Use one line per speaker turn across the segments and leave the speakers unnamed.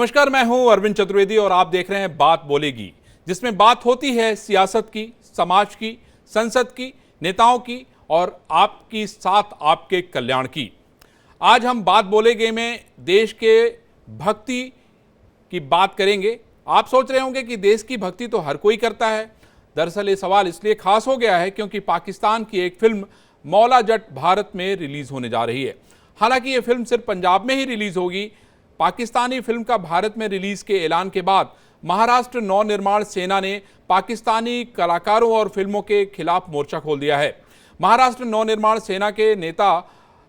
नमस्कार, मैं हूं अरविंद चतुर्वेदी और आप देख रहे हैं बात बोलेगी, जिसमें बात होती है सियासत की, समाज की, संसद की, नेताओं की और आपकी साथ आपके कल्याण की। आज हम बात बोलेगे में देश के भक्ति की बात करेंगे। आप सोच रहे होंगे कि देश की भक्ति तो हर कोई करता है। दरअसल ये सवाल इसलिए खास हो गया है क्योंकि पाकिस्तान की एक फिल्म मौला जट भारत में रिलीज होने जा रही है। हालांकि ये फिल्म सिर्फ पंजाब में ही रिलीज होगी। पाकिस्तानी फिल्म का भारत में रिलीज के ऐलान के बाद महाराष्ट्र नवनिर्माण सेना ने पाकिस्तानी कलाकारों और फिल्मों के खिलाफ मोर्चा खोल दिया है। महाराष्ट्र नवनिर्माण सेना के नेता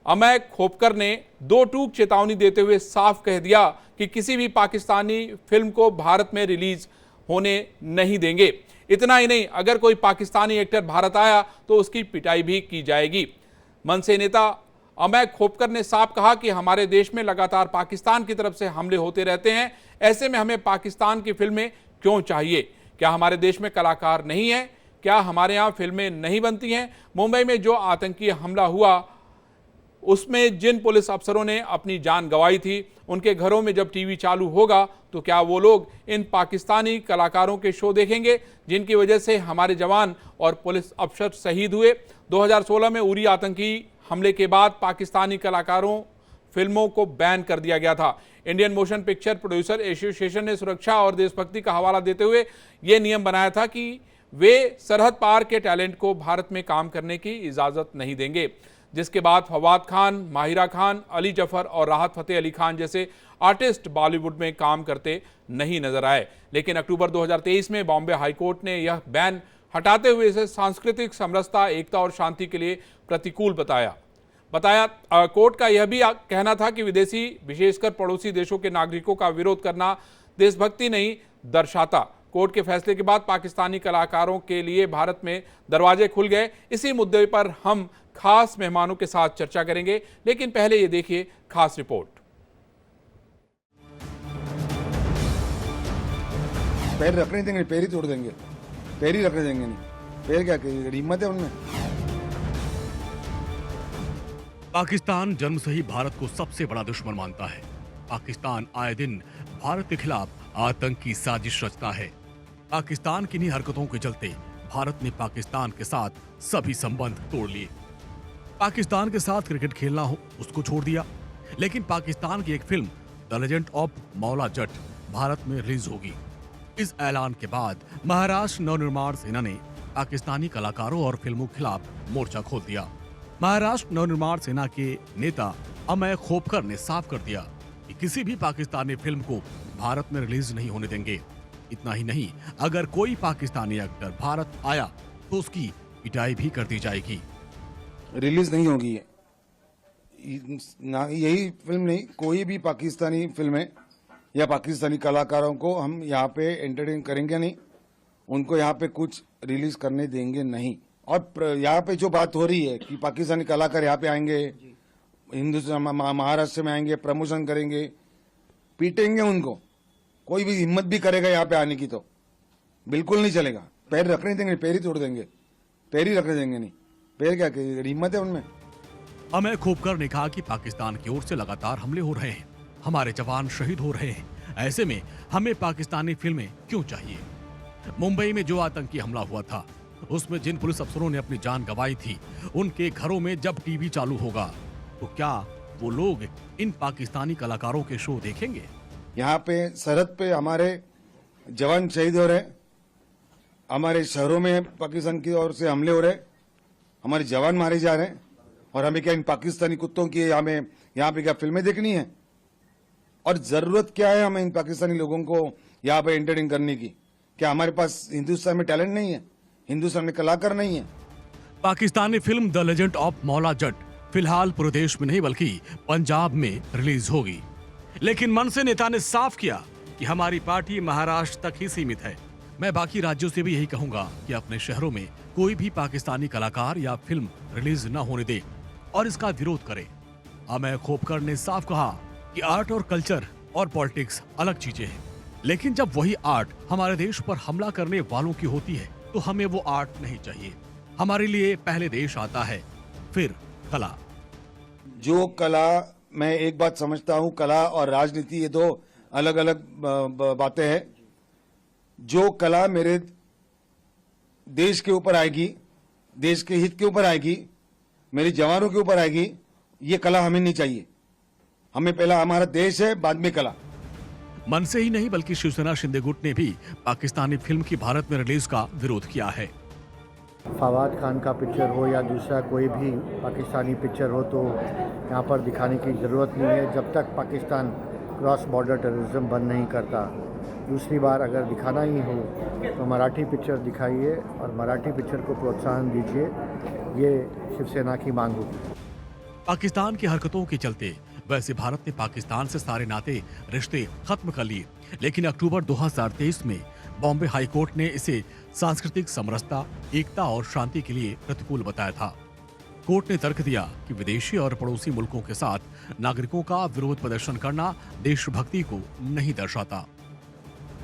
अमय खोपकर ने दो टूक चेतावनी देते हुए साफ कह दिया कि किसी भी पाकिस्तानी फिल्म को भारत में रिलीज होने नहीं देंगे। इतना ही नहीं, अगर कोई पाकिस्तानी एक्टर भारत आया तो उसकी पिटाई भी की जाएगी। मनसे नेता अमय खोपकर ने साफ कहा कि हमारे देश में लगातार पाकिस्तान की तरफ से हमले होते रहते हैं। ऐसे में हमें पाकिस्तान की फिल्में क्यों चाहिए? क्या हमारे देश में कलाकार नहीं है? क्या हमारे यहाँ फिल्में नहीं बनती हैं? मुंबई में जो आतंकी हमला हुआ उसमें जिन पुलिस अफसरों ने अपनी जान गंवाई थी, उनके घरों में जब टीवी चालू होगा तो क्या वो लोग इन पाकिस्तानी कलाकारों के शो देखेंगे जिनकी वजह से हमारे जवान और पुलिस अफसर शहीद हुए? 2016 में उरी आतंकी हमले के बाद पाकिस्तानी कलाकारों फिल्मों को बैन कर दिया गया था। Indian motion picture producer association ने सुरक्षा और देशभक्ति का हवाला देते हुए यह नियम बनाया था कि वे सरहद पार के टैलेंट को भारत में काम करने की इजाजत नहीं देंगे, जिसके बाद फवाद खान, माहिरा खान, अली जफर और राहत फतेह अली खान जैसे आर्टिस्ट बॉलीवुड में काम करते नहीं नजर आए। लेकिन अक्टूबर 2023 में बॉम्बे हाईकोर्ट ने यह बैन हटाते हुए इसे सांस्कृतिक समरसता, एकता और शांति के लिए प्रतिकूल बताया। कोर्ट का यह भी कहना था कि विदेशी, विशेषकर पड़ोसी देशों के नागरिकों का विरोध करना देशभक्ति नहीं दर्शाता। कोर्ट के फैसले के बाद पाकिस्तानी कलाकारों के लिए भारत में दरवाजे खुल गए। इसी मुद्दे पर हम खास मेहमानों के साथ चर्चा करेंगे, लेकिन पहले ये देखिए खास रिपोर्ट।
पैर रखने देंगे, पैर ही तोड़ देंगे, पैर ही रखने देंगे नहीं। पैर क्या हिम्मत है उनमें?
पाकिस्तान जन्म से ही भारत को सबसे बड़ा दुश्मन मानता है। पाकिस्तान आए दिन भारत के खिलाफ आतंकी साजिश रचता है। पाकिस्तान की इन्हीं हरकतों के चलते भारत ने पाकिस्तान के साथ सभी संबंध तोड़ लिए। पाकिस्तान के साथ क्रिकेट खेलना हो उसको छोड़ दिया। लेकिन पाकिस्तान की एक film the legend of Maula Jatt Bharat में रिलीज होगी। इस ऐलान के बाद महाराष्ट्र नवनिर्माण सेना ने पाकिस्तानी कलाकारों और फिल्मों के खिलाफ मोर्चा खोल दिया। महाराष्ट्र नवनिर्माण सेना के नेता अमय खोपकर ने साफ कर दिया कि किसी भी पाकिस्तानी फिल्म को भारत में रिलीज नहीं होने देंगे। इतना ही नहीं, अगर कोई पाकिस्तानी एक्टर भारत आया तो उसकी पिटाई भी कर दी जाएगी।
रिलीज नहीं होगी ना, यही फिल्म नहीं, कोई भी पाकिस्तानी फिल्में या पाकिस्तानी कलाकारों को हम यहाँ पे एंटरटेन करेंगे नहीं, उनको यहाँ पे कुछ रिलीज करने देंगे नहीं। और यहाँ पे जो बात हो रही है कि पाकिस्तानी कलाकार यहाँ पे आएंगे, हिंदुस्तान महाराष्ट्र में आएंगे, प्रमोशन करेंगे, पीटेंगे उनको, कोई भी हिम्मत भी करेगा यहाँ पे आने की तो बिल्कुल नहीं चलेगा। पैर रखने देंगे, पैर ही तोड़ देंगे, पैर ही रखने देंगे नहीं। पैर क्या हिम्मत है उनमें?
अमय खोपकर ने कहा कि पाकिस्तान की ओर से लगातार हमले हो रहे हैं, हमारे जवान शहीद हो रहे हैं। ऐसे में हमें पाकिस्तानी फिल्में क्यों चाहिए? मुंबई में जो आतंकी हमला हुआ था उसमें जिन पुलिस अफसरों ने अपनी जान गंवाई थी, उनके घरों में जब टीवी चालू होगा तो क्या वो लोग इन पाकिस्तानी कलाकारों के शो देखेंगे?
यहाँ पे सरहद पे हमारे जवान शहीद हो रहे, हमारे शहरों में पाकिस्तान की ओर से हमले हो रहे, हमारे जवान मारे जा रहे हैं, और हमें क्या इन पाकिस्तानी कुत्तों की हमें यहाँ पे क्या फिल्में देखनी है? और जरूरत क्या है हमें इन पाकिस्तानी लोगों को यहाँ पे एंटरटेन करने की? क्या हमारे पास हिंदुस्तान में टैलेंट नहीं है? हिंदुस्तान में कलाकार नहीं है?
Pakistani film the legend of Maula Jatt फिलहाल पूरे देश में नहीं बल्कि पंजाब में रिलीज होगी। लेकिन मनसे नेता ने साफ किया कि हमारी पार्टी महाराष्ट्र तक ही सीमित है। मैं बाकी राज्यों से भी यही कहूंगा कि अपने शहरों में कोई भी पाकिस्तानी कलाकार या फिल्म रिलीज न होने दे और इसका विरोध करे। अमय खोपकर ने साफ कहा कि आर्ट और कल्चर और पॉलिटिक्स अलग चीजें हैं, लेकिन जब वही आर्ट हमारे देश पर हमला करने वालों की होती है तो हमें वो आर्ट नहीं चाहिए। हमारे लिए पहले देश आता है, फिर कला।
जो कला, मैं एक बात समझता हूँ, कला और राजनीति ये दो अलग अलग बातें हैं। जो कला मेरे देश के ऊपर आएगी, देश के हित के ऊपर आएगी, मेरे जवानों के ऊपर आएगी, ये कला हमें नहीं चाहिए। हमें पहला हमारा देश है, बाद में कला।
मन से ही नहीं बल्कि शिवसेना शिंदे गुट ने भी पाकिस्तानी फिल्म की भारत में रिलीज का विरोध किया है।
फवाद खान का पिक्चर हो या दूसरा कोई भी पाकिस्तानी पिक्चर हो तो यहाँ पर दिखाने की ज़रूरत नहीं है जब तक पाकिस्तान क्रॉस बॉर्डर टेररिज्म बंद नहीं करता। दूसरी बार अगर दिखाना ही हो तो मराठी पिक्चर दिखाइए और मराठी पिक्चर को प्रोत्साहन दीजिए, ये शिवसेना की मांग होगी।
पाकिस्तान की हरकतों के चलते वैसे भारत ने पाकिस्तान से सारे नाते रिश्ते खत्म कर लिए, लेकिन अक्टूबर 2023 में बॉम्बे हाई कोर्ट ने इसे सांस्कृतिक समरसता, एकता और शांति के लिए प्रतिकूल बताया था। कोर्ट ने तर्क दिया कि विदेशी और पड़ोसी मुल्कों के साथ नागरिकों का विरोध प्रदर्शन करना देशभक्ति को नहीं दर्शाता।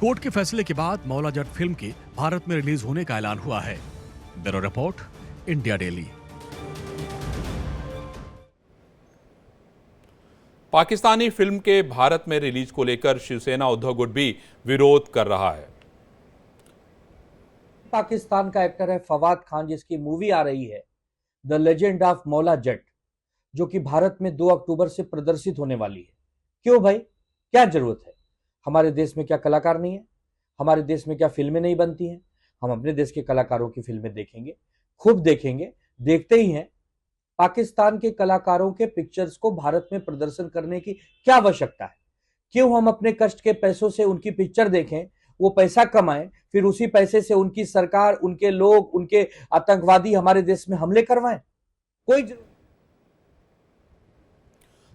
कोर्ट के फैसले के बाद मौला जट फिल्म के भारत में रिलीज होने का ऐलान हुआ है। Bureau report, India daily.
Pakistani film के भारत में रिलीज को लेकर शिवसेना उद्धव गुट भी विरोध कर रहा है।
पाकिस्तान का एक्टर है फवाद खान, जिसकी मूवी आ रही है the legend of Maula Jatt, जो कि भारत में 2 अक्टूबर से प्रदर्शित होने वाली है। क्यों भाई, क्या जरूरत है? हमारे देश में क्या कलाकार नहीं है? हमारे देश में क्या फिल्में नहीं बनती हैं? हम अपने देश के कलाकारों की फिल्में देखेंगे, खूब देखेंगे, देखते ही हैं। पाकिस्तान के कलाकारों के पिक्चर्स को भारत में प्रदर्शन करने की क्या आवश्यकता है? क्यों हम अपने कष्ट के पैसों से उनकी पिक्चर देखें, वो पैसा कमाएं, फिर उसी पैसे से उनकी सरकार, उनके लोग, उनके आतंकवादी हमारे देश में हमले करवाएं? कोई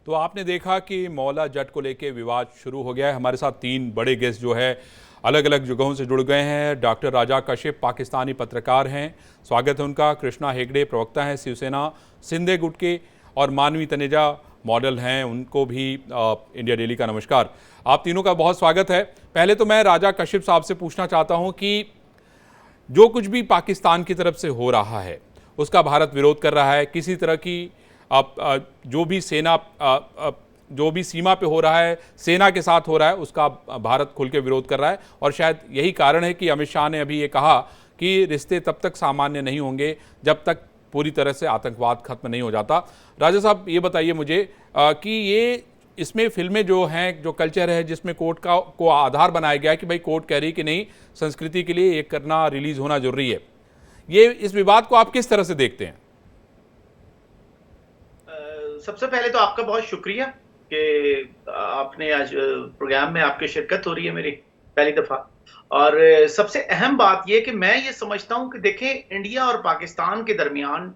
तो आपने देखा कि मौला जट को लेकर विवाद शुरू हो गया है। हमारे साथ 3 बड़े गेस्ट जो है अलग अलग जगहों से जुड़ गए हैं। डॉक्टर राजा कश्यप पाकिस्तानी पत्रकार हैं, स्वागत है उनका। कृष्णा हेगड़े प्रवक्ता हैं शिवसेना शिंदे गुट के, और मानवी तनेजा मॉडल हैं, उनको भी इंडिया डेली का नमस्कार। आप तीनों का बहुत स्वागत है। पहले तो मैं राजा कश्यप साहब से पूछना चाहता हूं कि जो कुछ भी पाकिस्तान की तरफ से हो रहा है उसका भारत विरोध कर रहा है। किसी तरह की जो भी जो भी सीमा पे हो रहा है, सेना के साथ हो रहा है, उसका भारत खुल के विरोध कर रहा है। और शायद यही कारण है कि अमित शाह ने अभी ये कहा कि रिश्ते तब तक सामान्य नहीं होंगे जब तक पूरी तरह से आतंकवाद खत्म नहीं हो जाता। राजा साहब, ये बताइए मुझे कि ये इसमें फिल्में जो हैं, जो कल्चर है जिसमें कोर्ट को आधार बनाया गया है कि भाई कोर्ट कह रही कि नहीं, संस्कृति के लिए ये करना, रिलीज होना जरूरी है, ये इस विवाद को आप किस तरह से देखते हैं?
सबसे पहले तो आपका बहुत शुक्रिया कि आपने आज प्रोग्राम में आपकी शिरकत हो रही है मेरी पहली दफा। और सबसे अहम बात यह कि मैं ये समझता हूं कि देखें, इंडिया और पाकिस्तान के दरमियान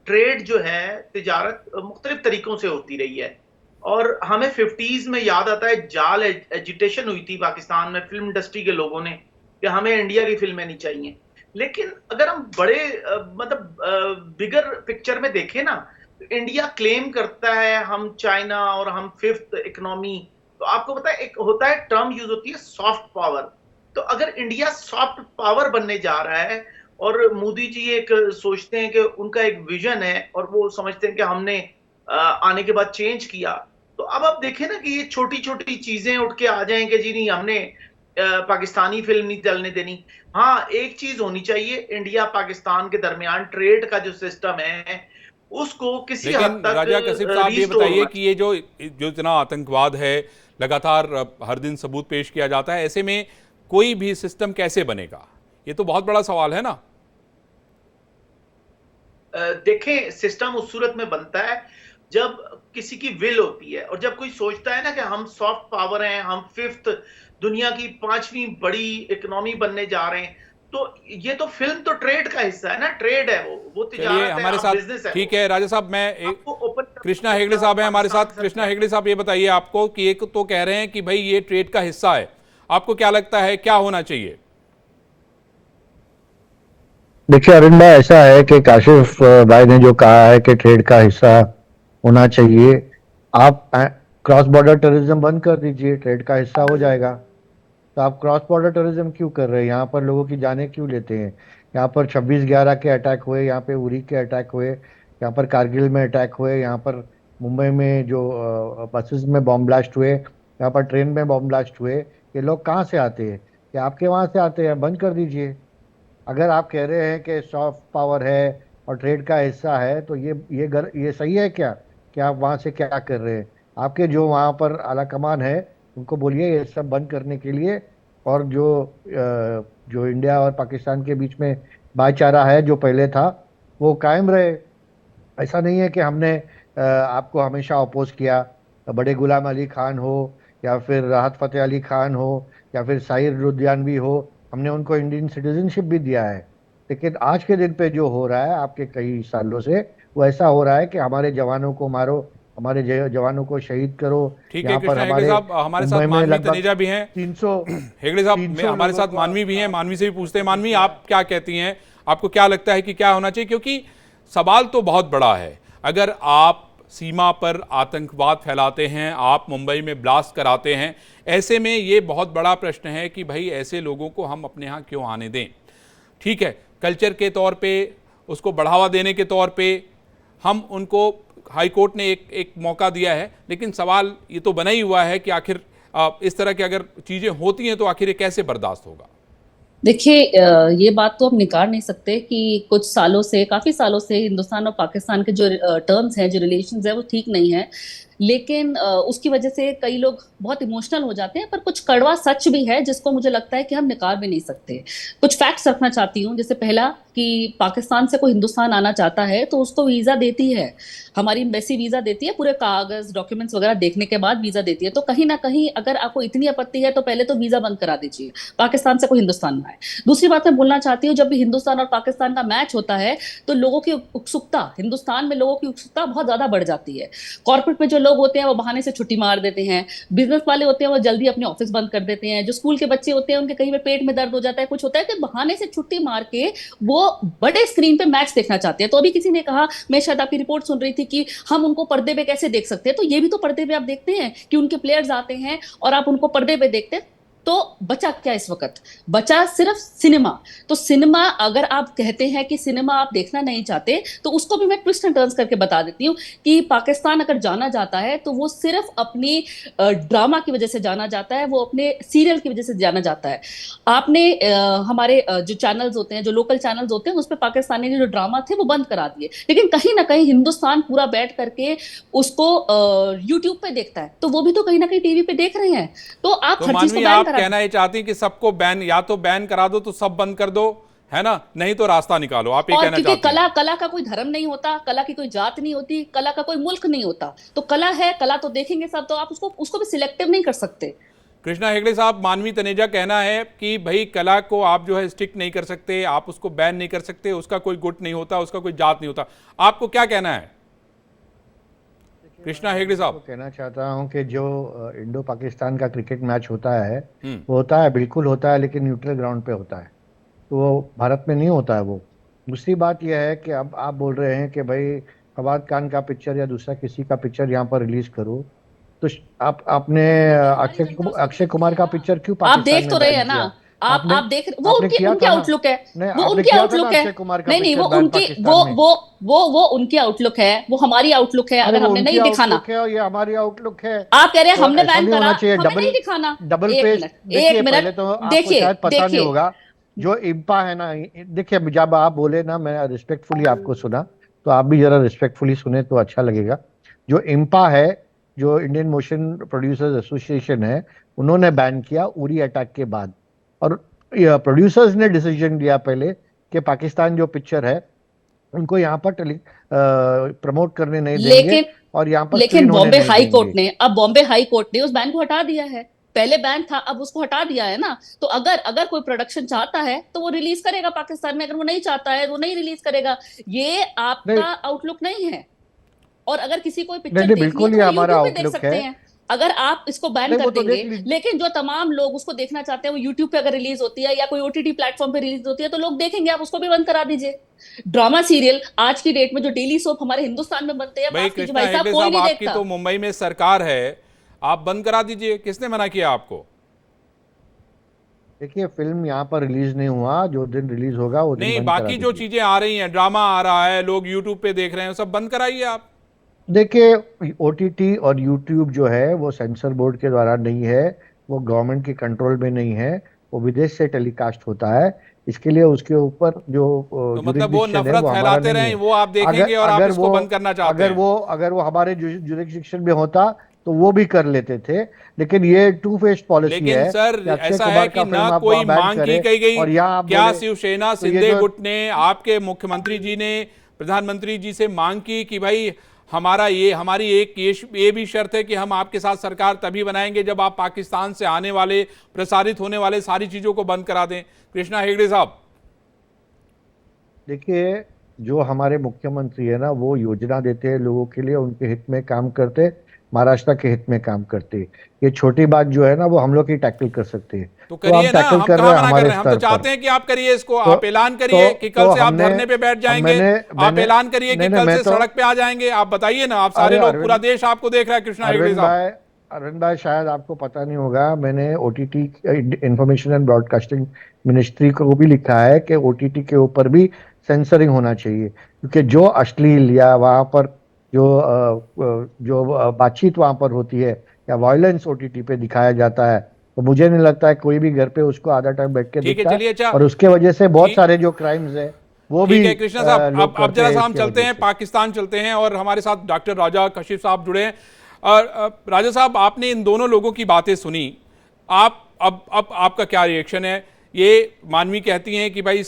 ट्रेड जो है, तिजारत मुख्तलिफ तरीकों से होती रही है। और हमें 50s में याद आता है, जाल एजिटेशन हुई थी पाकिस्तान में फिल्म इंडस्ट्री के लोगों ने कि हमें इंडिया की फिल्में नहीं चाहिए। लेकिन अगर हम बड़े बिगर पिक्चर में देखें ना, इंडिया क्लेम करता है हम चाइना और हम 5th इकोनॉमी। तो आपको पता है, एक होता है टर्म यूज होती है सॉफ्ट पावर। तो अगर इंडिया सॉफ्ट पावर बनने जा रहा है और मोदी जी एक सोचते हैं कि उनका एक विजन है और वो समझते हैं कि हमने आने के बाद चेंज किया, तो अब आप देखें ना कि ये छोटी छोटी चीजें उठ के आ जाएंगे, जी नहीं हमने पाकिस्तानी फिल्म नहीं चलने देनी। हाँ, एक चीज होनी चाहिए, इंडिया पाकिस्तान के दरमियान ट्रेड का जो सिस्टम है उसको किसी हद तक
राजा कश्यप साहब, ये बताइए कि ये जो इतना आतंकवाद है, लगातार हर दिन सबूत पेश किया जाता है, ऐसे में कोई भी सिस्टम कैसे बनेगा? ये तो बहुत बड़ा सवाल है ना।
देखें, सिस्टम उस सूरत में बनता है जब किसी की विल होती है और जब कोई सोचता है ना कि हम सॉफ्ट पावर हैं, हम 5th दुनिया की 5वीं बड़ी इकोनॉमी बनने जा रहे हैं। तो ये तो फिल्म तो ट्रेड का हिस्सा है ना, ट्रेड है, वो तिजारत है,
हमारे
बिजनेस
साथ
है।
ठीक है राजा साहब, मैं कृष्णा हेगड़े साहब हैं हमारे साथ। कृष्णा हेगड़े साहब, ये बताइए आपको कि एक तो कह रहे हैं कि भाई ये ट्रेड का हिस्सा है, आपको क्या लगता है क्या होना चाहिए?
देखिए अरुण भाई, ऐसा है कि काशिफ भाई ने जो कहा है कि ट्रेड का हिस्सा होना चाहिए, आप क्रॉस बॉर्डर टेररिज्म बंद कर दीजिए, ट्रेड का हिस्सा हो जाएगा। तो आप क्रॉस बॉर्डर टेररिज्म क्यों कर रहे हैं? यहाँ पर लोगों की जानें क्यों लेते हैं? यहाँ पर 26/11 के अटैक हुए, यहाँ पे उरी के अटैक हुए, यहाँ पर कारगिल में अटैक हुए, यहाँ पर मुंबई में जो बसेस में बॉम्ब ब्लास्ट हुए, यहाँ पर ट्रेन में बॉम्ब ब्लास्ट हुए, ये लोग कहाँ से आते हैं? ये आपके वहाँ से आते हैं, बंद कर दीजिए। अगर आप कह रहे हैं कि सॉफ्ट पावर है और ट्रेड का हिस्सा है, तो ये सही है क्या कि आप वहाँ से क्या कर रहे हैं? आपके जो वहाँ पर आला कमान है उनको बोलिए ये सब बंद करने के लिए, और जो इंडिया और पाकिस्तान के बीच में भाईचारा है जो पहले था वो कायम रहे। ऐसा नहीं है कि हमने आपको हमेशा अपोज किया। बड़े गुलाम अली खान हो या फिर राहत फतेह अली खान हो या फिर साहिर रुद्यानवी हो, हमने उनको इंडियन सिटीजनशिप भी दिया है। लेकिन आज के दिन पे जो हो रहा है आपके कई सालों से, वो ऐसा हो रहा है कि हमारे जवानों को मारो, हमारे जवानों को शहीद करो।
ठीक है
यहाँ पर
कृष्णा हेगड़े साहब, हमारे साथ
मुंबई में
मानवी
लगभग
तनेजा भी हैं।
300
हेगड़े साहब,
300
हमारे
लोगों
साथ
को
मानवी भी हैं, मानवी से भी पूछते हैं। मानवी, आप क्या कहती हैं, आपको क्या लगता है कि क्या होना चाहिए? क्योंकि सवाल तो बहुत बड़ा है। अगर आप सीमा पर आतंकवाद फैलाते हैं, आप मुंबई में ब्लास्ट कराते हैं, ऐसे में ये बहुत बड़ा प्रश्न है कि भाई ऐसे लोगों को हम अपने यहाँ क्यों आने दें? ठीक है, कल्चर के तौर पे, उसको बढ़ावा देने के तौर पे हम उनको, हाई कोर्ट ने एक मौका दिया है, लेकिन सवाल ये तो बना ही हुआ है कि आखिर इस तरह की अगर चीज़ें होती हैं तो आखिर ये कैसे बर्दाश्त होगा?
देखिए, ये बात तो हम निकाल नहीं सकते कि कुछ सालों से, काफी सालों से हिंदुस्तान और पाकिस्तान के जो टर्म्स हैं, जो रिलेशंस है, वो ठीक नहीं है। लेकिन उसकी वजह से कई लोग बहुत इमोशनल हो जाते हैं, पर कुछ कड़वा सच भी है जिसको मुझे लगता है कि हम निकाल भी नहीं सकते। कुछ फैक्ट्स रखना चाहती हूँ। जैसे पहला, कि पाकिस्तान से कोई हिंदुस्तान आना चाहता है तो उसको वीजा देती है, हमारी एम्बेसी वीजा देती है, पूरे कागज डॉक्यूमेंट्स वगैरह देखने के बाद वीजा देती है। तो कहीं ना कहीं अगर आपको इतनी आपत्ति है तो पहले तो वीजा बंद करा दीजिए, पाकिस्तान से कोई हिंदुस्तान में आए। दूसरी बात मैं बोलना चाहती हूँ, जब भी हिंदुस्तान और पाकिस्तान का मैच होता है तो लोगों की उत्सुकता, हिंदुस्तान में लोगों की उत्सुकता बहुत ज्यादा बढ़ जाती है। कॉर्पोरेट में जो लोग होते हैं वो बहाने से छुट्टी मार देते हैं, बिजनेस वाले होते हैं वो जल्दी अपने ऑफिस बंद कर देते हैं, जो स्कूल के बच्चे होते हैं उनके कहीं पे पेट में दर्द हो जाता है, कुछ होता है, कि बहाने से छुट्टी मार के वो बड़े स्क्रीन पे मैच देखना चाहते हैं। तो अभी किसी ने कहा, मैं शायद आपकी रिपोर्ट सुन रही थी, कि हम उनको पर्दे पे कैसे देख सकते हैं। तो ये भी तो पर्दे पे आप देखते हैं कि उनके प्लेयर्स आते हैं और आप उनको पर्दे पे देखते हैं। तो बचा क्या इस वक्त? बचा सिर्फ सिनेमा। तो सिनेमा, अगर आप कहते हैं कि सिनेमा आप देखना नहीं चाहते, तो उसको भी मैं ट्विस्ट एंड टर्न्स करके बता देती हूँ कि पाकिस्तान अगर जाना जाता है तो वो सिर्फ अपनी ड्रामा की वजह से जाना जाता है, वो अपने सीरियल की वजह से जाना जाता है। आपने हमारे जो चैनल्स होते हैं, जो लोकल चैनल्स होते हैं, उस पर पाकिस्तानी जो ड्रामा थे वो बंद करा दिए, लेकिन कहीं ना कहीं हिंदुस्तान पूरा बैठ करके उसको यूट्यूब पे देखता है, तो वो भी तो कहीं ना कहीं टीवी पे देख रहे हैं। तो आप
तो
हर चीज को
मानवी,
बैन
आप
करा
कहना ये चाहती हैं कि सबको बैन, या तो बैन करा दो तो सब बंद कर दो, है ना, नहीं तो रास्ता निकालो, आप ये
और
कहना
क्योंकि
चाहते हैं?
कला का कोई धर्म नहीं होता, कला की कोई जात नहीं होती, कला का कोई मुल्क नहीं होता। तो कला है, कला तो देखेंगे सब, तो आप उसको भी सिलेक्टिव नहीं कर सकते।
कृष्णा हेगड़े साहब, मानवी तनेजा कहना है कि भाई कला को आप जो है स्टिक नहीं कर सकते, आप उसको बैन नहीं कर सकते, उसका कोई गुट नहीं होता, उसका कोई जात नहीं होता। आपको क्या कहना है कृष्णा हेगड़े साहब?
कहना चाहता हूं कि जो इंडो पाकिस्तान का क्रिकेट मैच होता है, वो होता है, बिल्कुल होता है, लेकिन न्यूट्रल ग्राउंड पे होता है, तो वो भारत में नहीं होता है वो। दूसरी बात यह है कि अब आप बोल रहे हैं कि भाई फवाद खान का पिक्चर या दूसरा किसी का पिक्चर यहाँ पर रिलीज करो, तो आपने अक्षय कुमार का पिक्चर क्यों
आप
पाकिस्तान
देख
में
तो रहे
बैन
हैं ना,
किया?
आप देख, वो
आपने
उनकी
किया
उनकी
था ना?
आउटलुक है,
नहीं,
वो
आपने
उनकी
किया था ना
आउटलुक है।
अक्षय कुमार का
नहीं नहीं,
पिक्चर
वो
बैन
उनकी
पाकिस्तान में?
वो उनकी आउटलुक है, वो हमारी आउटलुक है।
अरे
अगर
वो
हमने
उनकी
नहीं दिखाना,
आउटलुक है और ये हमारी आउटलुक है,
आप कह रहे हैं
तो
हमने
ऐसा
बैन
नहीं
करा,
होना चाहिए।
हमें नहीं दिखाना।
डबल
एक
फेस।
मिनट,
देखिए,
एक
पहले
मिनट,
तो आपको
देखिए
शायद पता नहीं
देखिए,
होगा, जो इम्पा है ना, देखिए जब आप बोले ना, मैं रिस्पेक्टफुली आपको सुना, तो आप भी जरा रिस्पेक्टफुली सुने तो अच्छा लगेगा। जो इम्पा है, जो इंडियन मोशन प्रोड्यूसर्स एसोसिएशन है, उन्होंने बैन किया उरी अटैक के बाद, और प्रोड्यूसर्स ने डिसीजन लिया पहले कि पाकिस्तान जो पिक्चर है उनको यहाँ पर प्रमोट करने नहीं देंगे
लेकिन
और यहाँ पर
लेकिन
स्क्रीन होने
बॉम्बे
नहीं
हाई कोर्ट
देंगे।
ने, अब बॉम्बे हाई कोर्ट ने उस बैन को हटा दिया है। पहले बैन था, अब उसको हटा दिया है ना। तो अगर अगर कोई प्रोडक्शन चाहता है तो वो रिलीज करेगा पाकिस्तान में, अगर वो नहीं चाहता है वो नहीं रिलीज करेगा। ये
नहीं
आपका आउटलुक नहीं है। और अगर किसी को
नहीं
पिक्चर
नहीं,
देखनी है
बिल्कुल
तो
ये
वो
हमारा
यूट्यूब पे देख
आउटलुक
सकते
है।
हैं। अगर आप इसको बैन
नहीं,
कर
वो तो
देंगे,
देख लीजिए।
लेकिन जो तमाम लोग उसको देखना चाहते हैं वो यूट्यूब पे अगर रिलीज होती है या कोई ओटीटी प्लेटफॉर्म पे रिलीज होती है तो लोग देखेंगे, आप उसको भी बंद करा दीजिए। ड्रामा सीरियल आज की डेट में जो डेली सोप हमारे हिंदुस्तान में बनते हैं,
भाई
माफ कीजिए
कृष्णा
भाई साहब,
हेगड़े
कोई
साहब,
नहीं
आपकी
देखता।
तो मुंबई में सरकार है, आप बंद करा दीजिए, किसने मना किया आपको?
देखिए, फिल्म यहाँ पर रिलीज नहीं हुआ, जो दिन रिलीज होगा वो दिन
नहीं,
बंद करा
बाकी जो
दीजिए।
चीजें आ रही हैं, ड्रामा आ रहा है, लोग यूट्यूब पे देख रहे हैं, सब बंद कराइए आप।
देखिए, ओटीटी और यूट्यूब जो है वो सेंसर बोर्ड के द्वारा नहीं है, वो गवर्नमेंट के कंट्रोल में नहीं है, वो विदेश से टेलीकास्ट होता है। इसके लिए उसके ऊपर जो
तो मतलब वो
जुरिस्डिक्शन है
नफरत
वो हमारा
फैलाते
नहीं
रहें,
है।
वो आप
अगर
देखेंगे और आप
अगर
इसको
वो
बंद करना चाहते हैं।
अगर वो हमारे जुरिस्डिक्शन में होता तो वो भी कर लेते थे, लेकिन ये टू फेस्ड पॉलिसी
लेकिन
है
सर
कि अक्षय
ऐसा है
कुमार
कि
का
न
फिल्म आप
कोई
वहां बैन
मांग की
करें
कही गई।
और यहाँ आप
क्या
बोले
शिवसेना
तो ये
शिंदे
जो
गुट ने आपके मुख्यमंत्री जी ने प्रधानमंत्री जी से मांग की कि भाई हमारी एक ये भी शर्त है कि हम आपके साथ सरकार तभी बनाएंगे जब आप पाकिस्तान से आने वाले प्रसारित होने वाले सारी चीजों को बंद करा दें? कृष्णा हेगड़े साहब,
देखिए, जो हमारे मुख्यमंत्री है ना वो योजना देते हैं लोगों के लिए, उनके हित में काम करते, महाराष्ट्र के हित में काम करते। ये छोटी बात जो है ना वो हम लोग ही टैकल कर सकते हैं,
तो
तो हम
करिए ना,
टैकल
हम
कर
कहाँ
रहे हैं
मना कर
हमारे
रहे हैं? हम तो
स्तर
चाहते
पर।
हैं कि आप करिए इसको,
तो
आप ऐलान करिए कि कल से आप
हमने
धरने पे बैठ
अब
जाएंगे। आप ऐलान करिए कि कल से सड़क पे आ जाएंगे। आप बताइए ना, आप सारे
अरे
लोग, पूरा
अरविंद
देश आपको देख रहा है कृष्णा हेगड़े
अरविंद
साहब।
भाई अरविंद भाई शायद आपको पता नहीं होगा, मैंने OTT information and broadcasting ministry को भी लिखा है कि ओटीटी के ऊपर भी सेंसरिंग होना चाहिए, क्योंकि जो अश्लील या वहां पर जो बातचीत वहां पर होती है या वायलेंस ओटीटी पे दिखाया जाता है, तो मुझे नहीं लगता है कोई भी घर पे उसको आधा टाइम बैठ के
ठीक है,
देखता है,
चलिए। अच्छा,
और उसके वजह से बहुत
ठीक
सारे जो क्राइम्स है वो
ठीक
भी
है कृष्णा साहब,
लोग
अब
करते
जरा
हैं
सा हम
इसके
चलते
वजह
हैं,
से।
पाकिस्तान चलते हैं और हमारे साथ डॉक्टर राजा कशिफ साहब जुड़े हैं। और राजा साहब, आपने इन दोनों लोगों की बातें सुनी, आप अब आपका क्या रिएक्शन है? ये मानवी कहती हैं कि भाई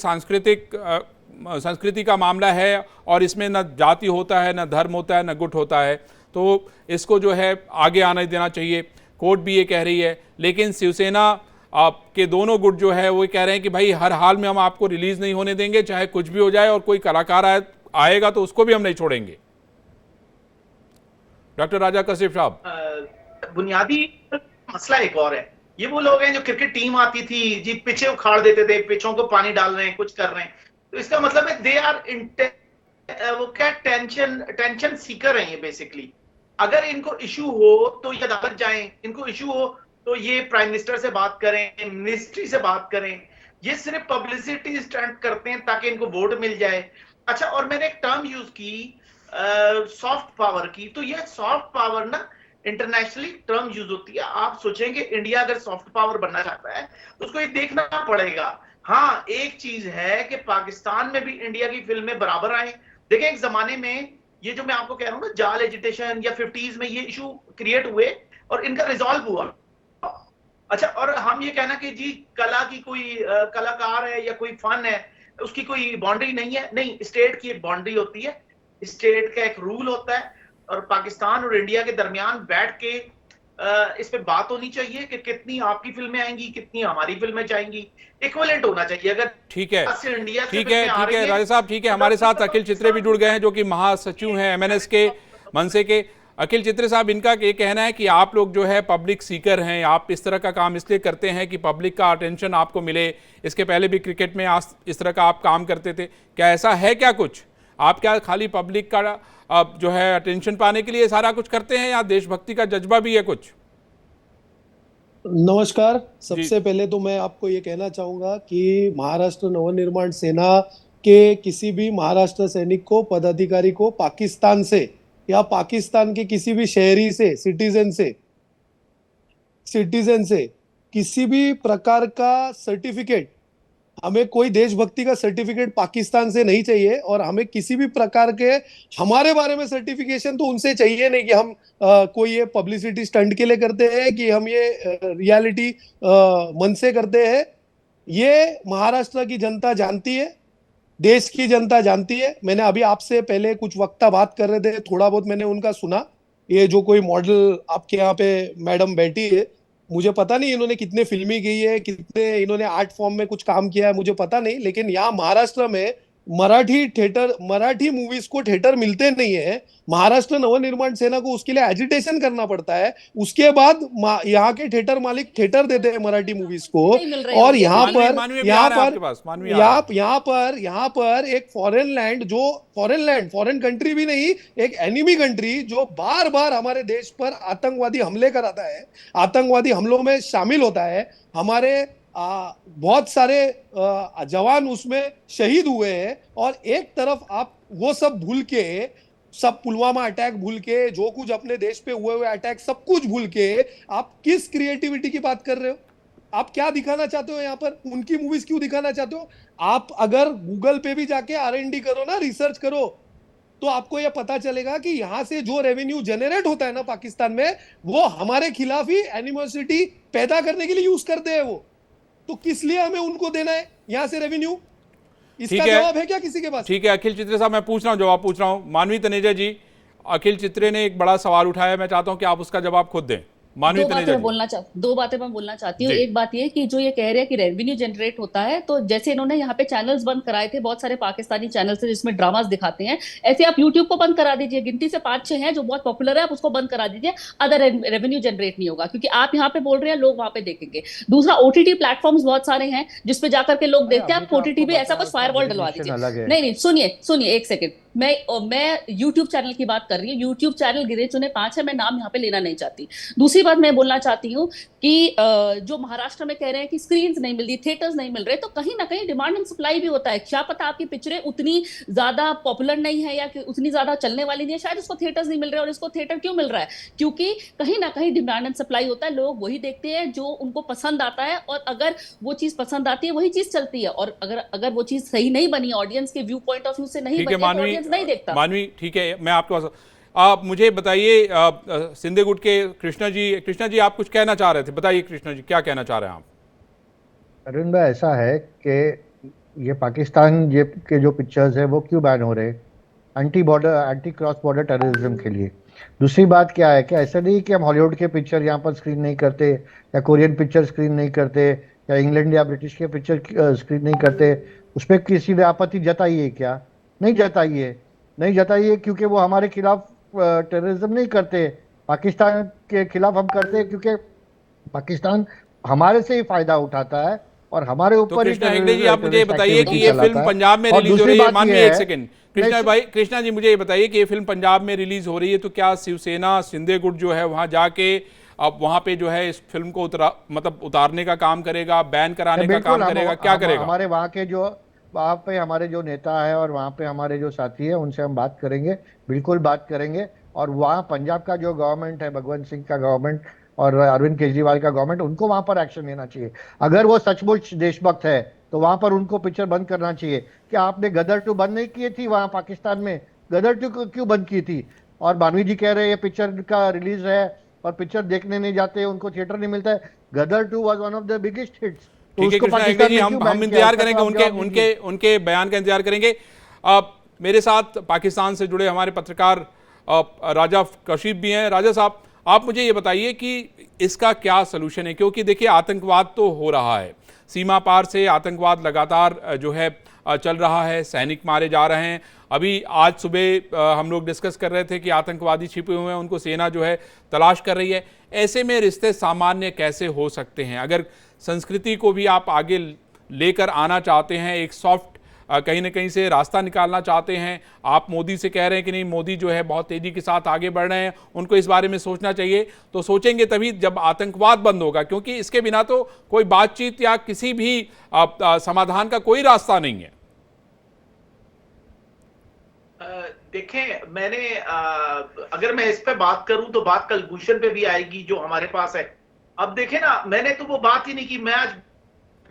संस्कृति का मामला है और इसमें न जाति होता है, न धर्म होता है, न गुट होता है, तो इसको जो है आगे आने देना चाहिए। कोर्ट भी ये कह रही है, लेकिन शिवसेना आपके दोनों गुट जो है वो कह रहे हैं कि भाई हर हाल में हम आपको रिलीज नहीं होने देंगे, चाहे कुछ भी हो जाए, और कोई कलाकार आएगा तो उसको भी हम नहीं छोड़ेंगे। डॉक्टर राजा कशिफ साहब,
बुनियादी मसला एक और है। ये वो लोग हैं जो क्रिकेट टीम आती थी जी, पिछे उखाड़ देते थे, पिचों को पानी डाल रहे हैं, कुछ कर रहे हैं, तो इसका मतलब है दे आर वो क्या टेंशन सीकर हैं ये बेसिकली। अगर इनको इशू हो तो ये अदालत जाएं, इनको इशू हो तो ये प्राइम मिनिस्टर से बात करें, मिनिस्ट्री से बात करें। ये सिर्फ पब्लिसिटी स्टंट करते हैं ताकि इनको वोट मिल जाए। अच्छा, और मैंने एक टर्म यूज की सॉफ्ट पावर की, तो ये सॉफ्ट पावर ना इंटरनेशनली टर्म यूज होती है। आप सोचेंगे इंडिया अगर सॉफ्ट पावर बनना चाहता है तो उसको ये देखना पड़ेगा। हाँ, एक चीज है कि पाकिस्तान में भी इंडिया की फिल्में बराबर आए। देखें, एक जमाने में ये जो मैं आपको कह रहा हूँ ना, जाल एजिटेशन या 50s में ये इशू क्रिएट हुए और इनका रिजॉल्व हुआ। अच्छा, और हम ये कहना कि जी कला की कोई कलाकार है या कोई फन है, उसकी कोई बाउंड्री नहीं है, नहीं, स्टेट की एक बाउंड्री होती है, स्टेट का एक रूल होता है, और पाकिस्तान और इंडिया के दरमियान बैठ के इस पे बात होनी चाहिए कि कितनी आपकी फिल्में आएंगी, कितनी हमारी फिल्में जाएंगी, इक्विवेलेंट होना चाहिए। अगर
ठीक है,
इंडिया से
ठीक है,
फिल्में आ
ठीक है
रही हैं,
राजा साहब, ठीक है। हमारे साथ अखिल चित्रे भी जुड़ गए हैं, जो कि महासचिव हैं एमएनएस के, मनसे के। अखिल चित्रे साहब, इनका ये कहना है कि आप लोग जो है पब्लिक सीकर हैं, आप इस तरह का काम इसलिए करते हैं कि पब्लिक का अटेंशन आपको मिले। इसके पहले भी क्रिकेट में इस तरह का आप काम करते थे, क्या ऐसा है क्या कुछ? आप क्या खाली पब्लिक का जो है अटेंशन पाने के लिए सारा कुछ करते हैं, या देशभक्ति का जज्बा भी है कुछ?
नमस्कार। सबसे पहले तो मैं आपको ये कहना चाहूंगा कि महाराष्ट्र नवनिर्माण सेना के किसी भी महाराष्ट्र सैनिक को, पदाधिकारी को पाकिस्तान से या पाकिस्तान के किसी भी शहरी से, सिटीजन से किसी भी प्रकार का सर्टिफिकेट, हमें कोई देशभक्ति का सर्टिफिकेट पाकिस्तान से नहीं चाहिए, और हमें किसी भी प्रकार के हमारे बारे में सर्टिफिकेशन तो उनसे चाहिए नहीं कि हम कोई ये पब्लिसिटी स्टंट के लिए करते हैं, कि हम ये रियलिटी मन से करते हैं। ये महाराष्ट्र की जनता जानती है, देश की जनता जानती है। मैंने अभी आपसे पहले कुछ वक्ता बात कर रहे थे, थोड़ा बहुत मैंने उनका सुना। ये जो कोई मॉडल आपके यहाँ पे मैडम बैठी है, मुझे पता नहीं इन्होंने कितने फिल्मी की है, कितने इन्होंने आर्ट फॉर्म में कुछ काम किया है, मुझे पता नहीं, लेकिन यहाँ महाराष्ट्र में मराठी मूवीज को थिएटर मिलते नहीं है। महाराष्ट्र नवनिर्माण सेना को उसके लिए एजिटेशन करना पड़ता है, उसके बाद यहाँ के थिएटर मालिक थिएटर देते हैं मराठी मूवीज को। और यहाँ पर एक फॉरेन कंट्री भी नहीं, एक एनिमी कंट्री जो बार बार हमारे देश पर आतंकवादी हमले कराता है, आतंकवादी हमलों में शामिल होता है। हमारे बहुत सारे जवान उसमें शहीद हुए हैं, और एक तरफ आप वो सब भूल के सब पुलवामा अटैक भूल के, जो कुछ अपने देश पे हुए अटैक सब कुछ भूल के आप किस क्रिएटिविटी की बात कर रहे हो? आप क्या दिखाना चाहते हो यहाँ पर? उनकी मूवीज क्यों दिखाना चाहते हो? आप अगर गूगल पे भी जाके R&D करो ना, रिसर्च करो, तो आपको यह पता चलेगा कि यहां से जो रेवेन्यू जनरेट होता है ना पाकिस्तान में, वो हमारे खिलाफ ही एनिमोसिटी पैदा करने के लिए यूज करते हैं वो। तो किस लिए हमें उनको देना है यहां से रेवेन्यू? इसका जवाब है क्या किसी के पास?
ठीक है अखिल चित्रे साहब, मैं पूछ रहा हूं, जवाब पूछ रहा हूं। मानवी तनेजा जी, अखिल चित्रे ने एक बड़ा सवाल उठाया, मैं चाहता हूं कि आप उसका जवाब खुद दें। मानवी तनेजा जी।
दो बातें मैं बोलना चाहती हूँ। एक बात ये कि जो ये कह रहे हैं कि रेवेन्यू जनरेट होता है, तो जैसे इन्होंने यहाँ पे चैनल्स बंद कराए थे, बहुत सारे पाकिस्तानी चैनल्स हैं जिसमें ड्रामास दिखाते हैं, ऐसे आप यूट्यूब को बंद करा दीजिए। गिनती से 5-6 हैं जो बहुत पॉपुलर है, आप उसको बंद करा दीजिए। अदर रेवेन्यू जनरेट नहीं होगा, क्योंकि आप यहाँ पे बोल रहे हैं, लोग वहां पे देखेंगे। दूसरा, OTT प्लेटफॉर्म्स बहुत सारे हैं जिसपे जाकर के लोग देखते हैं। आप OTT पे ऐसा कुछ फायरवॉल डलवा दीजिए। नहीं, सुनिए एक सेकेंड, मैं YouTube चैनल की बात कर रही हूँ। YouTube चैनल गिने चुने 5 है, मैं नाम यहाँ पे लेना नहीं चाहती। दूसरी बात मैं बोलना चाहती हूँ कि जो महाराष्ट्र में कह रहे हैं कि स्क्रीन्स नहीं मिल रही, थिएटर्स नहीं मिल रहे, तो कहीं ना कहीं डिमांड एंड सप्लाई भी होता है। क्या पता आपकी पिक्चरें उतनी ज्यादा पॉपुलर नहीं है या कि उतनी ज्यादा चलने वाली नहीं है, शायद इसको थिएटर्स नहीं मिल रहे। और इसको थिएटर क्यों मिल रहा है? क्योंकि कहीं ना कहीं डिमांड एंड सप्लाई होता है। लोग वही देखते हैं जो उनको पसंद आता है, और अगर वो चीज पसंद आती है वही चीज चलती है। और अगर वो चीज सही नहीं बनी, ऑडियंस के व्यू पॉइंट ऑफ व्यू से नहीं बनी, ऑडियंस नहीं देखता।
मानवी, ठीक है, मैं आपके पास, आप मुझे बताइए, सिंधे गुट के कृष्णा जी आप कुछ कहना चाह रहे थे, बताइए कृष्णा जी, क्या कहना चाह रहे हैं आप?
अरुण भाई, ऐसा है कि ये पाकिस्तान के जो पिक्चर्स है वो क्यों बैन हो रहे? एंटी क्रॉस बॉर्डर टेररिज्म के लिए। दूसरी बात क्या है कि ऐसा नहीं कि हम हॉलीवुड के पिक्चर यहाँ पर स्क्रीन नहीं करते, या कोरियन पिक्चर स्क्रीन नहीं करते, या इंग्लैंड या ब्रिटिश के पिक्चर स्क्रीन नहीं करते। उस पर किसी ने आपत्ति जताई है क्या? नहीं जताई है, क्योंकि वो हमारे खिलाफ टेररिज्म नहीं करते, पाकिस्तान के खिलाफ हम करते हैं, क्योंकि पाकिस्तान हमारे से ही फायदा उठाता है और हमारे ऊपर।
तो कृष्णा हेगड़े जी, आप मुझे बताइए कि ये फिल्म पंजाब में रिलीज हो रही है, मानवीय एक सेकंड, कृष्णा जी मुझे ये बताइए कि ये फिल्म पंजाब में रिलीज हो रही है, तो क्या शिवसेना सिंधे गुट जो है वहां जाके अब वहां पे जो है इस फिल्म को उतारने का काम करेगा, बैन कराने का काम करेगा, क्या करेगा?
हमारे वहाँ पे हमारे जो नेता है और वहाँ पे हमारे जो साथी है उनसे हम बात करेंगे, बिल्कुल बात करेंगे। और वहाँ पंजाब का जो गवर्नमेंट है, भगवंत सिंह का गवर्नमेंट और अरविंद केजरीवाल का गवर्नमेंट, उनको वहाँ पर एक्शन लेना चाहिए। अगर वो सचमुच देशभक्त है तो वहाँ पर उनको पिक्चर बंद करना चाहिए। क्या आपने गदर 2 बंद नहीं की थी वहाँ पाकिस्तान में? गदर 2 क्यों बंद की थी? और मानवी जी कह रहे हैं ये पिक्चर का रिलीज है और पिक्चर देखने नहीं जाते, उनको थिएटर नहीं मिलता है। गदर 2 was one of the biggest hits.
ठीक है कृष्णा हेगड़े जी, हम इंतजार करेंगे उनके बयान का इंतजार करेंगे। मेरे साथ पाकिस्तान से जुड़े हमारे पत्रकार राजा कशीफ भी हैं। राजा साहब, आप मुझे ये बताइए कि इसका क्या सलूशन है, क्योंकि देखिए आतंकवाद तो हो रहा है, सीमा पार से आतंकवाद लगातार जो है चल रहा है, सैनिक मारे जा रहे हैं। अभी आज सुबह हम लोग डिस्कस कर रहे थे कि आतंकवादी छिपे हुए हैं, उनको सेना जो है तलाश कर रही है। ऐसे में रिश्ते सामान्य कैसे हो सकते हैं? अगर संस्कृति को भी आप आगे लेकर आना चाहते हैं, एक सॉफ्ट कहीं ना कहीं से रास्ता निकालना चाहते हैं, आप मोदी से कह रहे हैं कि नहीं, मोदी जो है बहुत तेजी के साथ आगे बढ़ रहे हैं, उनको इस बारे में सोचना चाहिए। तो सोचेंगे तभी जब आतंकवाद बंद होगा, क्योंकि इसके बिना तो कोई बातचीत या किसी भी समाधान का कोई रास्ता नहीं है।
देखें, मैंने अगर मैं इस पे बात करूं तो बात कलभूषण पे भी आएगी जो हमारे पास है। अब देखें ना, मैंने तो वो बात ही नहीं की। मैं आज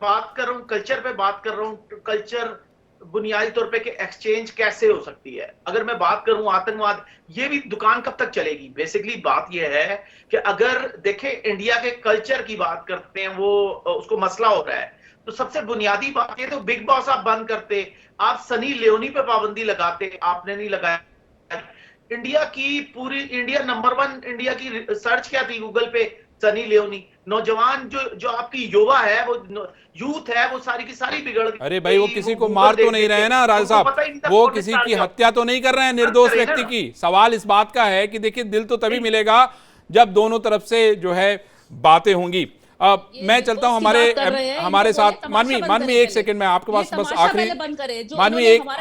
बात कर रहा हूं, कल्चर पे बात कर रहा हूं। कल्चर बुनियादी तौर पे कि एक्सचेंज कैसे हो सकती है। अगर मैं बात करूं आतंकवाद, ये भी दुकान कब तक चलेगी? बेसिकली बात यह है कि अगर देखें इंडिया के कल्चर की बात करते हैं, वो उसको मसला हो रहा है, तो सबसे बुनियादी बात ये, तो बिग बॉस आप बंद करते, आप सनी लियोनी पे पाबंदी लगाते, आपने नहीं लगाया। इंडिया की पूरी इंडिया नंबर 1 इंडिया की सर्च क्या थी गूगल पे? सनी लियोनी। नौजवान जो आपकी युवा है, वो यूथ है, वो सारी की सारी बिगड़ गई।
अरे भाई, वो किसी को मार तो नहीं रहे हैं ना राजा साहब, वो किसी की हत्या तो नहीं कर रहे हैं निर्दोष व्यक्ति की। सवाल इस बात का है कि देखिए, दिल तो तभी मिलेगा जब दोनों तरफ से जो है बातें होंगी। मैं चलता हूं हमारे साथ मानवी एक सेकंड में आपके पास बस आखिरी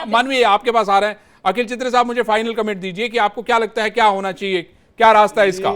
मानवी आपके पास आ रहे हैं। अखिल चित्रे साहब, मुझे फाइनल कमेंट दीजिए कि आपको क्या लगता है, क्या होना चाहिए, क्या रास्ता है इसका?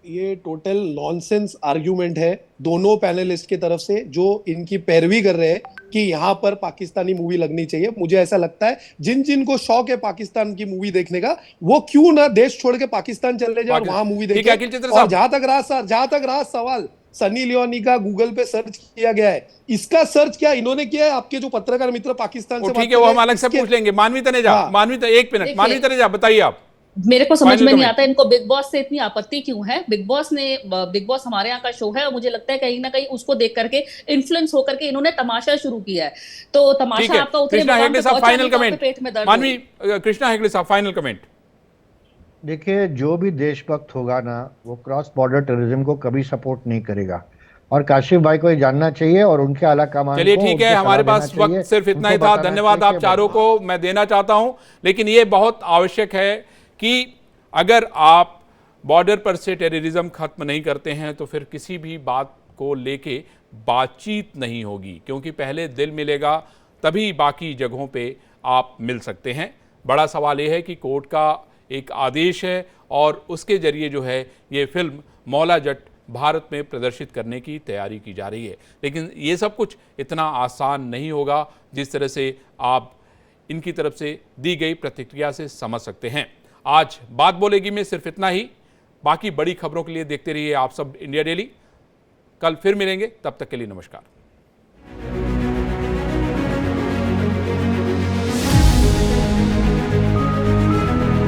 ये टोटल नॉनसेंस आर्ग्यूमेंट है दोनों पैनलिस्ट की तरफ से, जो इनकी पैरवी कर रहे हैं कि यहाँ पर पाकिस्तानी मूवी लगनी चाहिए। मुझे ऐसा लगता है जिन जिन को शौक है पाकिस्तान की मूवी देखने का, वो क्यों ना देश छोड़ के पाकिस्तान चले जाए और वहां मूवी
ठीक है,
देखे।
अखिल चित्र
और
साहब।
जहां तक रहा सवाल सनी लियोनी का, गूगल पे सर्च किया गया है, इसका सर्च क्या इन्होंने किया है? आपके जो पत्रकार मित्र पाकिस्तान से
ठीक है, वो हम अलग से पूछ लेंगे। मानवी तनेजा,
हाँ।
एक मिनट, मानवी तनेजा बताइए आप।
मेरे को समझ
Final
में नहीं
comment.
आता इनको बिग बॉस से इतनी आपत्ति क्यों है। बिग बॉस हमारे यहाँ का शो है और मुझे लगता है कहीं ना कहीं उसको देख करके इन्फ्लुएंस होकर के इन्होंने तमाशा शुरू किया है। तो
ठीक
तमाशा
है,
आपका उतने
कृष्णा
मुकाम
हेगड़े
पे
साहब
पहुंचा
फाइनल
नहीं तो आपके
कमेंट।
पेट में दर्द
मानवी,
होगी।
कृष्णा हेगड़े साहब फाइनल कमेंट।
देखिए, जो भी देशभक्त होगा ना, वो क्रॉस बॉर्डर टेररिज्म को कभी सपोर्ट नहीं करेगा। और काशिफ भाई को ये जानना चाहिए और उनके आला कमान
चलिए
को
ठीक है,
उनकी
हमारे
सलाह
पास
देना चाहिए,
वक्त सिर्फ इतना ही
उनको
था।
बताना
धन्यवाद
चाहिए
आप
कि
चारों को मैं देना चाहता हूं, लेकिन ये बहुत आवश्यक है कि अगर आप बॉर्डर पर से टेररिज्म खत्म नहीं करते हैं तो फिर किसी भी बात को लेके बातचीत नहीं होगी, क्योंकि पहले दिल मिलेगा तभी बाकी जगहों पे आप मिल सकते हैं। बड़ा सवाल ये है कि कोर्ट का एक आदेश है और उसके जरिए जो है ये फिल्म मौला जट भारत में प्रदर्शित करने की तैयारी की जा रही है। लेकिन ये सब कुछ इतना आसान नहीं होगा जिस तरह से आप इनकी तरफ से दी गई प्रतिक्रिया से समझ सकते हैं। आज बात बोलेगी में सिर्फ इतना ही। बाकी बड़ी खबरों के लिए देखते रहिए आप सब इंडिया डेली। कल फिर मिलेंगे, तब तक के लिए नमस्कार।